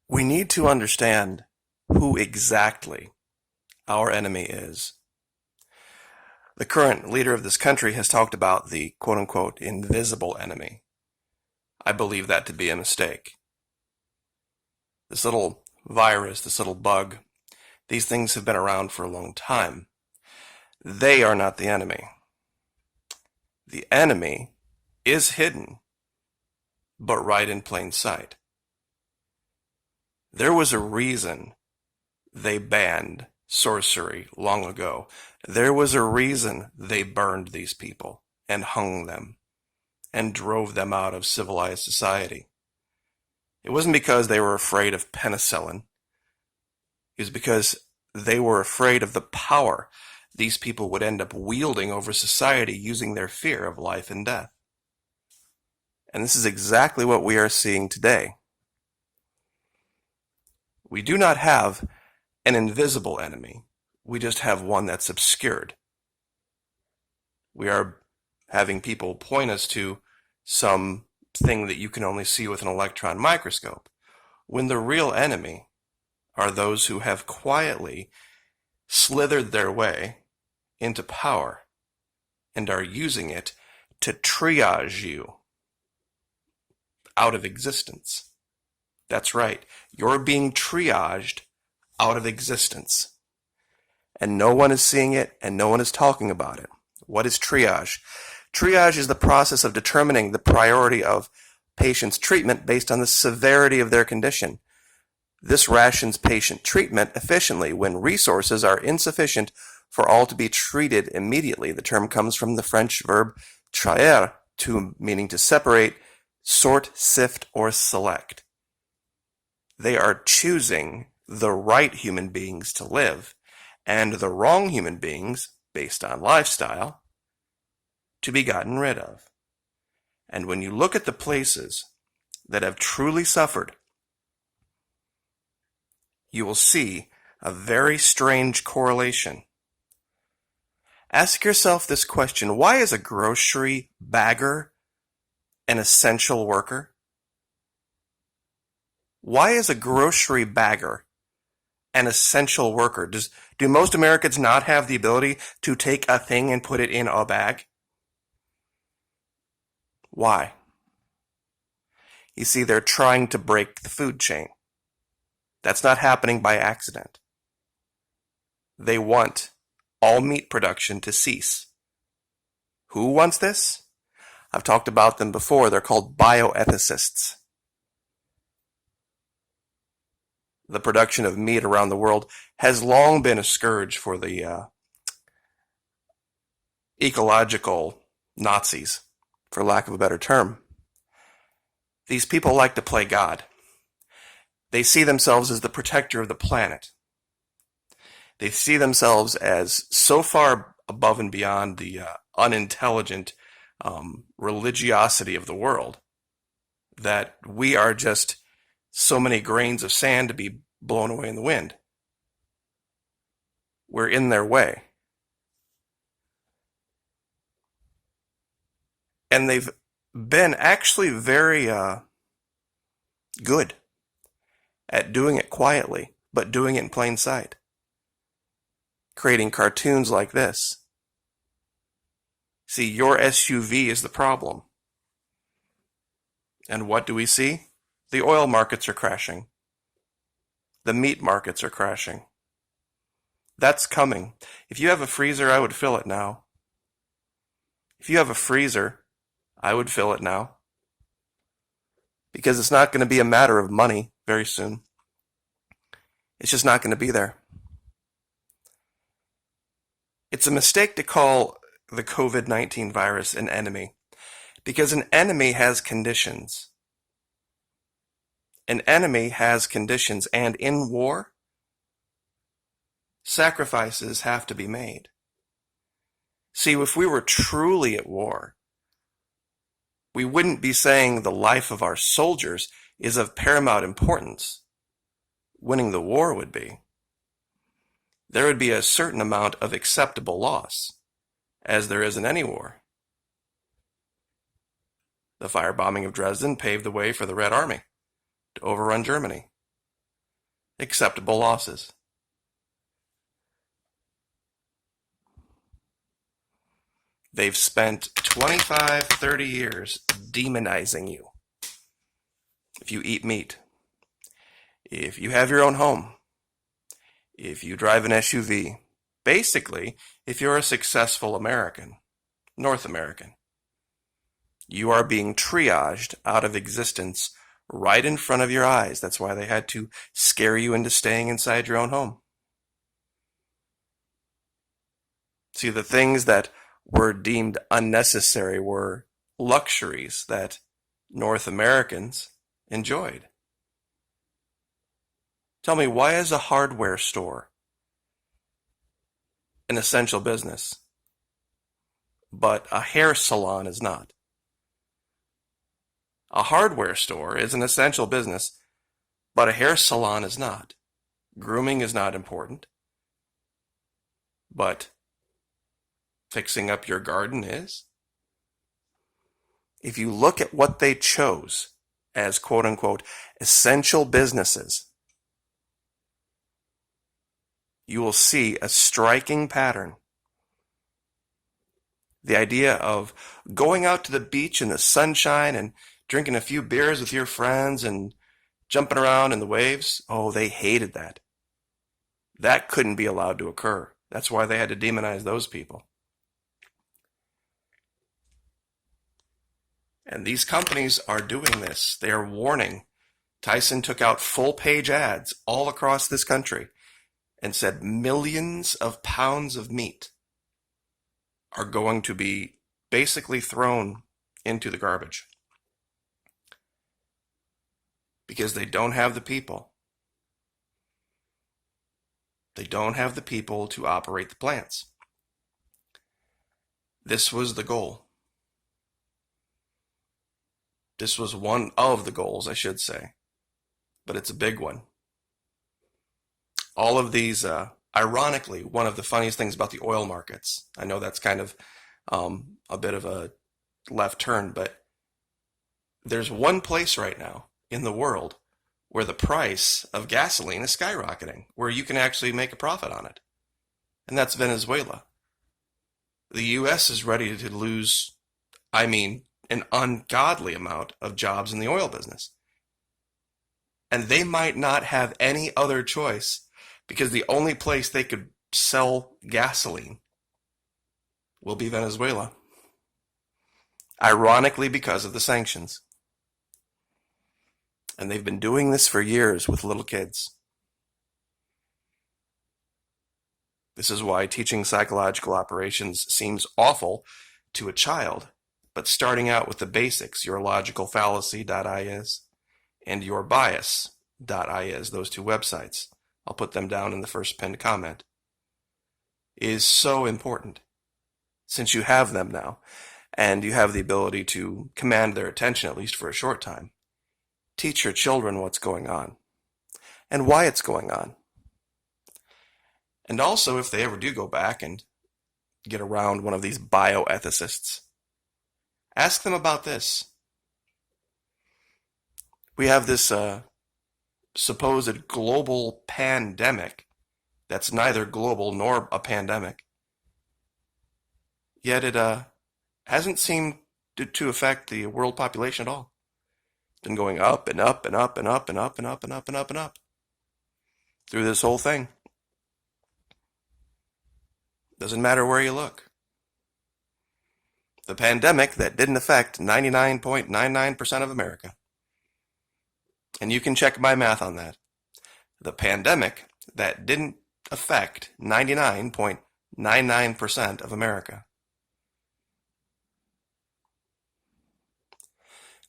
We need to understand who exactly our enemy is. The current leader of this country has talked about the quote-unquote invisible enemy. I believe that to be a mistake. This little virus, this little bug, these things have been around for a long time. They are not the enemy. The enemy is hidden, but right in plain sight. There was a reason they banned sorcery long ago. There was a reason they burned these people and hung them and drove them out of civilized society. It wasn't because they were afraid of penicillin. It was because they were afraid of the power these people would end up wielding over society using their fear of life and death. And this is exactly what we are seeing today. We do not have an invisible enemy. We just have one that's obscured. We are having people point us to some thing that you can only see with an electron microscope, when the real enemy are those who have quietly slithered their way into power and are using it to triage you out of existence. That's right. You're being triaged out of existence. And no one is seeing it, and no one is talking about it. What is triage? Triage is the process of determining the priority of patients' treatment based on the severity of their condition. This rations patient treatment efficiently when resources are insufficient for all to be treated immediately. The term comes from the French verb trier, meaning to separate, sort, sift, or select. They are choosing the right human beings to live and the wrong human beings, based on lifestyle, to be gotten rid of. And when you look at the places that have truly suffered, you will see a very strange correlation. Ask yourself this question: why is a grocery bagger an essential worker? Why is a grocery bagger an essential worker? Do most Americans not have the ability to take a thing and put it in a bag? Why? You see, they're trying to break the food chain. That's not happening by accident. They want all meat production to cease. Who wants this? I've talked about them before. They're called bioethicists. The production of meat around the world has long been a scourge for the ecological Nazis, for lack of a better term. These people like to play God. They see themselves as the protector of the planet. They see themselves as so far above and beyond the unintelligent religiosity of the world that we are just so many grains of sand to be blown away in the wind. We're in their way. And they've been actually very good at doing it quietly, but doing it in plain sight. Creating cartoons like this. See, your SUV is the problem. And what do we see? The oil markets are crashing. The meat markets are crashing. That's coming. If you have a freezer, I would fill it now. If you have a freezer, I would fill it now. Because it's not going to be a matter of money very soon. It's just not going to be there. It's a mistake to call the COVID-19 virus an enemy, because an enemy has conditions. An enemy has conditions, and in war, sacrifices have to be made. See, if we were truly at war, we wouldn't be saying the life of our soldiers is of paramount importance. Winning the war would be. There would be a certain amount of acceptable loss, as there is in any war. The firebombing of Dresden paved the way for the Red Army to overrun Germany. acceptable losses. They've spent 25, 30 years demonizing you. If you eat meat, if you have your own home, if you drive an SUV, basically, if you're a successful American, North American, you are being triaged out of existence right in front of your eyes. That's why they had to scare you into staying inside your own home. See, the things that were deemed unnecessary were luxuries that North Americans enjoyed. Tell me, why is a hardware store an essential business, but a hair salon is not? A hardware store is an essential business, but a hair salon is not. Grooming is not important, but fixing up your garden is. If you look at what they chose as quote unquote essential businesses, you will see a striking pattern. The idea of going out to the beach in the sunshine and drinking a few beers with your friends and jumping around in the waves, oh, they hated that. That couldn't be allowed to occur. That's why they had to demonize those people. And these companies are doing this. They are warning. Tyson took out full-page ads all across this country and said millions of pounds of meat are going to be basically thrown into the garbage because they don't have the people. They don't have the people to operate the plants. This was the goal. This was one of the goals, I should say, but it's a big one. All of these, ironically, one of the funniest things about the oil markets, I know that's kind of a bit of a left turn, but there's one place right now in the world where the price of gasoline is skyrocketing, where you can actually make a profit on it, and that's Venezuela. The U.S. is ready to lose, an ungodly amount of jobs in the oil business. And they might not have any other choice because the only place they could sell gasoline will be Venezuela. Ironically, because of the sanctions. And they've been doing this for years with little kids. This is why teaching psychological operations seems awful to a child. But starting out with the basics, your logical fallacy.is and your bias.is, those two websites, I'll put them down in the first pinned comment, is so important. Since you have them now, and you have the ability to command their attention, at least for a short time, teach your children what's going on and why it's going on. And also, if they ever do go back and get around one of these bioethicists, ask them about this. We have this supposed global pandemic that's neither global nor a pandemic. Yet it hasn't seemed to affect the world population at all. It's been going up and up and up and up and up and up and up and up and up through this whole thing. Doesn't matter where you look. The pandemic that didn't affect 99.99% of America. And you can check my math on that. The pandemic that didn't affect 99.99% of America.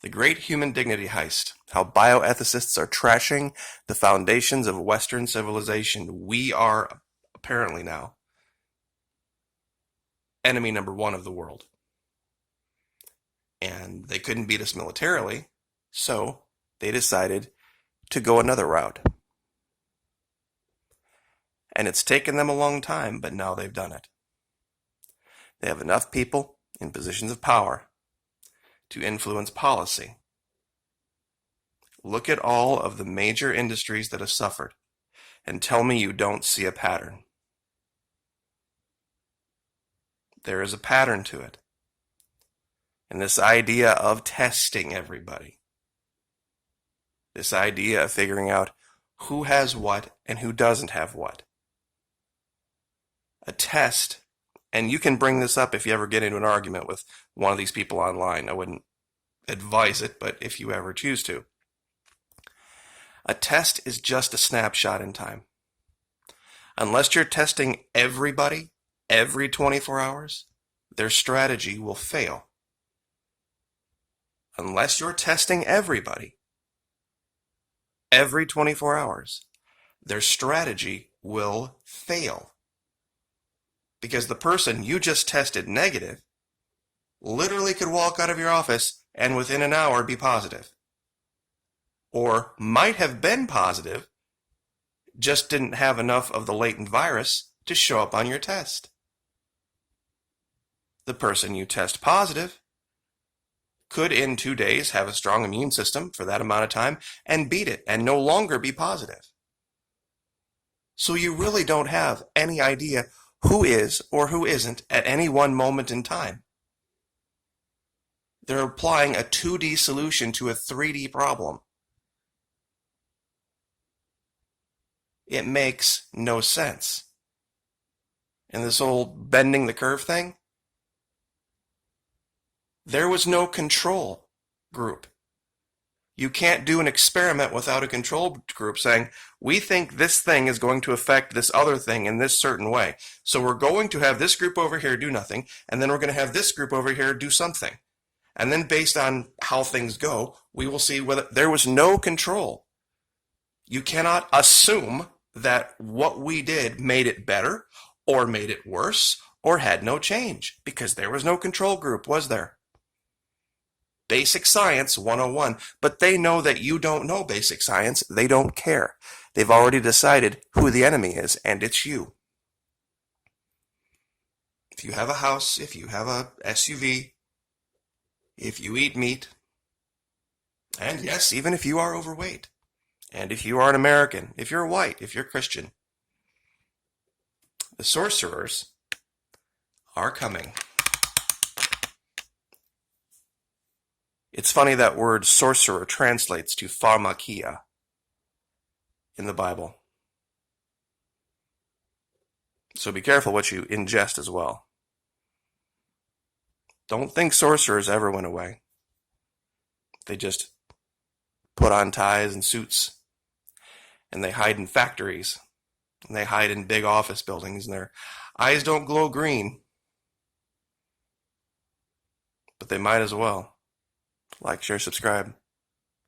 The Great Human Dignity Heist. How bioethicists are trashing the foundations of Western civilization. We are apparently now enemy number one of the world. And they couldn't beat us militarily, so they decided to go another route. And it's taken them a long time, but now they've done it. They have enough people in positions of power to influence policy. Look at all of the major industries that have suffered. and tell me you don't see a pattern. There is a pattern to it. And this idea of testing everybody, this idea of figuring out who has what and who doesn't have what. A test, and you can bring this up if you ever get into an argument with one of these people online. I wouldn't advise it, but if you ever choose to. A test is just a snapshot in time. Unless you're testing everybody every 24 hours, their strategy will fail. Unless you're testing everybody every 24 hours, their strategy will fail. Because the person you just tested negative literally could walk out of your office and within an hour be positive. Or might have been positive, just didn't have enough of the latent virus to show up on your test. The person you test positive could in 2 days have a strong immune system for that amount of time and beat it and no longer be positive. So you really don't have any idea who is or who isn't at any one moment in time. They're applying a 2D solution to a 3D problem. It makes no sense. And this old bending the curve thing, there was no control group. You can't do an experiment without a control group saying, we think this thing is going to affect this other thing in this certain way. So we're going to have this group over here do nothing, and then we're going to have this group over here do something. And then based on how things go, we will see whether there was no control. You cannot assume that what we did made it better or made it worse or had no change because there was no control group, was there? Basic Science 101, but they know that you don't know basic science. They don't care. They've already decided who the enemy is, and it's you. If you have a house, if you have a SUV, if you eat meat, and yes, even if you are overweight, and if you are an American, if you're white, if you're Christian, the sorcerers are coming. It's funny that word sorcerer translates to pharmakia in the Bible. So be careful what you ingest as well. Don't think sorcerers ever went away. They just put on ties and suits, and they hide in factories, and they hide in big office buildings, and their eyes don't glow green. But they might as well. Like, share, subscribe.